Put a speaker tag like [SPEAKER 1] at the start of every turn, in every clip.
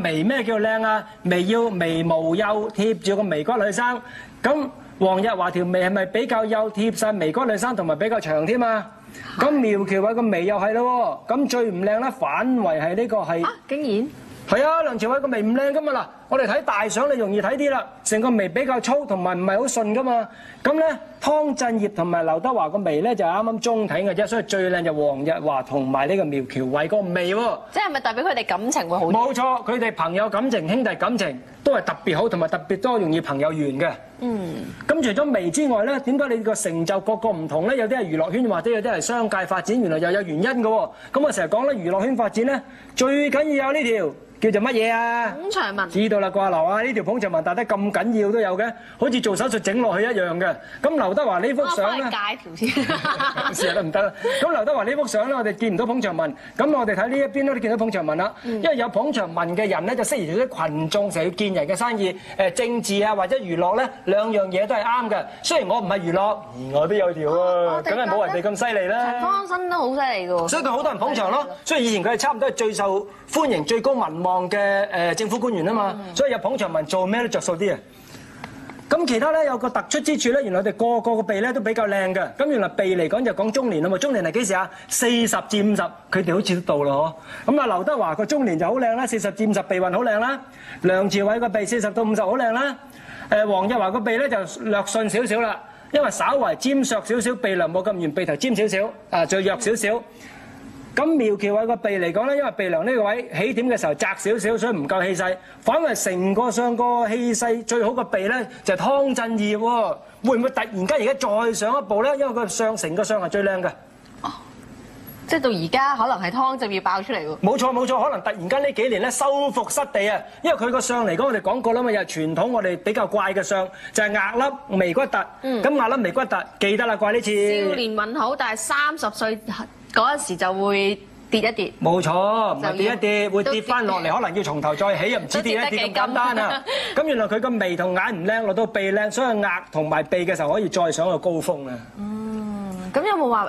[SPEAKER 1] 眉咩叫靚啊？眉要眉毛幼貼住個眉骨去生。咁黃日華條眉係咪比較幼貼曬眉骨去生，同埋比較長添啊？咁苗僑偉個眉又係咯喎。咁最唔靚咧，反為係呢個係
[SPEAKER 2] 竟然
[SPEAKER 1] 係啊！梁朝偉個眉唔靚噶嘛嗱，我哋睇大相你容易睇啲啦，成個眉比較粗同埋唔係好順噶嘛。咁咧，湯鎮業同埋劉德華個眉咧就啱啱中挺嘅啫，所以最靚就黃日華同埋呢個苗僑偉個眉喎。
[SPEAKER 2] 即係咪代表佢哋感情會好啲？
[SPEAKER 1] 冇錯，佢哋朋友感情、兄弟感情都係特別好，同埋特別多容易朋友緣嘅。咁除咗眉之外咧，點解你個成就個個唔同咧？有啲係娛樂圈，或者有啲係商界發展，原來又有原因嘅喎。咁我成日講咧，娛樂圈發展咧最緊要有呢條。叫做乜嘢啊？
[SPEAKER 2] 捧場紋
[SPEAKER 1] 知道啦啩，劉啊，呢條捧場紋戴得咁緊要都有嘅，好似做手術整落去一樣嘅。咁劉德華呢幅相咧，
[SPEAKER 2] 我幫你戒條先，
[SPEAKER 1] 試下得唔得啦？咁劉德華呢幅相咧，我哋見唔到捧場紋，咁我哋睇呢一邊都見到捧場紋啦。因為有捧場紋嘅人咧，就適宜做啲群眾成日要見人嘅生意，政治啊或者娛樂咧，兩樣嘢都係啱嘅。雖然我唔係娛樂，而我都有條啊，梗係冇人哋咁犀利啦。
[SPEAKER 2] 陳方安生都好犀利嘅喎，
[SPEAKER 1] 所以佢好多人捧場咯。所以以前佢係差唔多係最受歡迎、最高民望嘅政府官員啊嘛，所以有捧場紋做咩都着數啲啊！咁其他咧有個突出之處咧，原來我哋個個個鼻咧都比較靚嘅。咁原來鼻嚟講就講中年啊嘛，中年係幾時啊？40至50，佢哋好似都到啦嗬。咁啊，劉德華個中年就好靚啦，40至50鼻運好靚啦。梁朝偉個鼻40到50好靚啦。黃日華個鼻咧就略順少少啦，因為稍為尖削少少，鼻梁冇咁圓，鼻頭尖少少，再弱少少。咁苗僑偉個鼻嚟講咧，因為鼻梁呢個位起點嘅時候窄少少，所以唔夠氣勢。反為成個上個氣勢最好個鼻咧，就係湯鎮業喎。會唔會突然間而家再上一步咧？因為個相成個相係最靚嘅。
[SPEAKER 2] 哦，即係到而家可能係湯鎮業爆出嚟喎。
[SPEAKER 1] 冇錯冇錯，可能突然間呢幾年咧收復失地啊！因為佢個相嚟講，我哋講過啦嘛，又係傳統我哋比較怪嘅相，就係額粒眉骨突。咁額粒眉骨突記得啦，怪呢次。
[SPEAKER 2] 少年運好，但係30歲嗰陣時就會跌一跌。
[SPEAKER 1] 冇錯，唔係跌一跌，會跌翻落嚟，可能要從頭再起，又唔止跌一跌咁簡單啊！咁原來佢個眉同眼唔靚，落到鼻靚，所以額同埋鼻嘅時候可以再上個高峰啊！
[SPEAKER 2] 咁有冇話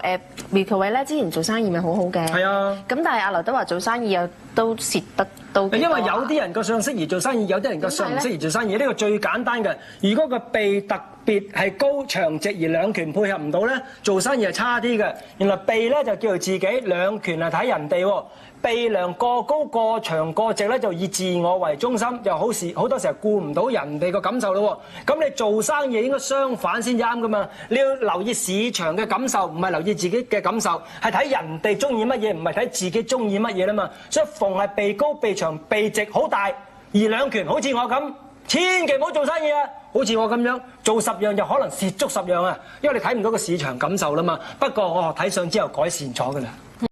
[SPEAKER 2] 苗僑偉咧？之前做生意咪好好嘅。
[SPEAKER 1] 係啊。
[SPEAKER 2] 咁但係阿劉德華做生意又都蝕得都。
[SPEAKER 1] 因為有啲人個相適宜做生意，有啲人個相唔適宜做生意。呢個最簡單嘅。如果個鼻特別係高長直而兩顴配合唔到咧，做生意係差啲嘅。原來鼻咧就叫做自己，兩顴係睇人哋喎。鼻梁過高過長過直咧，就以自我為中心，又好多時候顧唔到人哋個感受咯喎。咁你做生意應該相反先啱噶嘛？你要留意市場嘅感受，唔係留意自己嘅感受，係睇人哋中意乜嘢，唔係睇自己中意乜嘢啦嘛。所以逢係鼻高鼻長鼻直好大，而兩顴好似我咁，千祈唔好做生意啊！好似我咁樣做10樣，就可能蝕足10樣啊！因為你睇唔到個市場感受啦嘛。不過我學睇相之後改善咗噶啦。